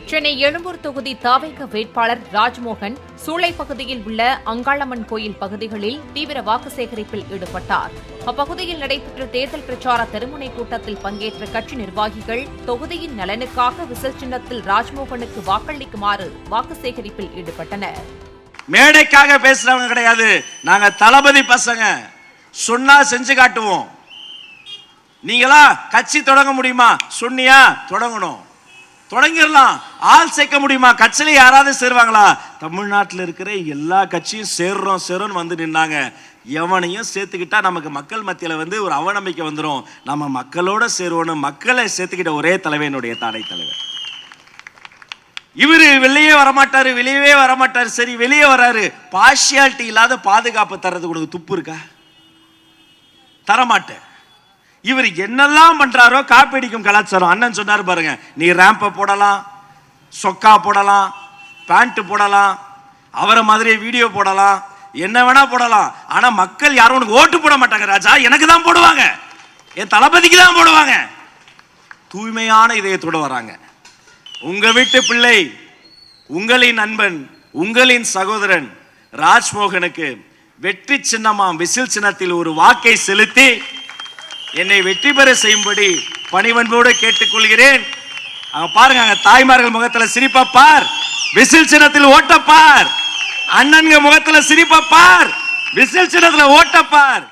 சென்னை எழும்பூர் தொகுதி தவேக வேட்பாளர் ராஜ்மோகன் சூளை பகுதியில் உள்ள அங்காளம்மன் கோயில் பகுதிகளில் தீவிர வாக்கு சேகரிப்பில் ஈடுபட்டார். அப்பகுதியில் நடைபெற்ற தேர்தல் பிரச்சார தெருமுனை கூட்டத்தில் பங்கேற்ற கட்சி நிர்வாகிகள் தொகுதியின் நலனுக்காக விசில் சின்னத்தில் ராஜ்மோகனுக்கு வாக்களிக்குமாறு வாக்கு சேகரிப்பில் ஈடுபட்டனர். மேடைக்காக பேசுறவங்க கிடையாது, நாங்க தளபதி பசங்க, சொன்னா செஞ்சு காட்டுவோம். நீங்களா கட்சி தொடங்க முடியுமா? சொன்னியா தொடங்கணும், தொடங்கிடலாம். ஆள் சேர்க்க முடியுமா? கட்சியில யாராவது சேருவாங்களா? தமிழ்நாட்டில் இருக்கிற எல்லா கட்சியும் சேரும் வந்து நின்னாங்க. எவனையும் சேர்த்துக்கிட்டா நமக்கு மக்கள் மத்தியில் ஒரு அவநம்பிக்கை வந்துடும். நம்ம மக்களோட சேருவோம். மக்களை சேர்த்துக்கிட்ட ஒரே தலைவர் என்னுடைய தாடை தலைவர். இவரு வெளியே வரமாட்டாரு. சரி, வெளியே வராரு. பார்ஷியாலிட்டி இல்லாத பாதுகாப்பு தர்றது உனக்கு துப்பு இருக்கா? தரமாட்டேன். இவர் என்னெல்லாம் பண்றாரோ காப்பீடிக்கும் கலாச்சாரம். அண்ணன் சொன்னார் பாருங்க, நீ ரேம்ப போடலாம், சொக்கா போடலாம், பேண்ட் போடலாம், அவரை மாதிரி வீடியோ போடலாம், என்ன வேணா போடலாம். ஆனா மக்கள் யாரும் உனக்கு ஓட்டு போட மாட்டாங்க ராஜா. எனக்கு தான் போடுவாங்க, என் தளபதிக்கு தான் போடுவாங்க. தூய்மையான இதயத்தோடு வராங்க. உங்க வீட்டு பிள்ளை, உங்களின் நண்பன், உங்களின் சகோதரன் ராஜ்மோகனுக்கு வெற்றி சின்னமாம் விசில் சின்னத்தில் ஒரு வாக்கை செலுத்தி என்னை வெற்றி பெற செய்யும்படி பணிவன்போடு கேட்டுக்கொள்கிறேன். பாருங்க, தாய்மார்கள் முகத்தில் சிரிப்பா பார், விசில் சின்னத்தில் ஓட்டப்பார். அண்ணன்க முகத்தில் சிரிப்பா பார், விசில் சின்னத்தில் ஓட்டப்பார்.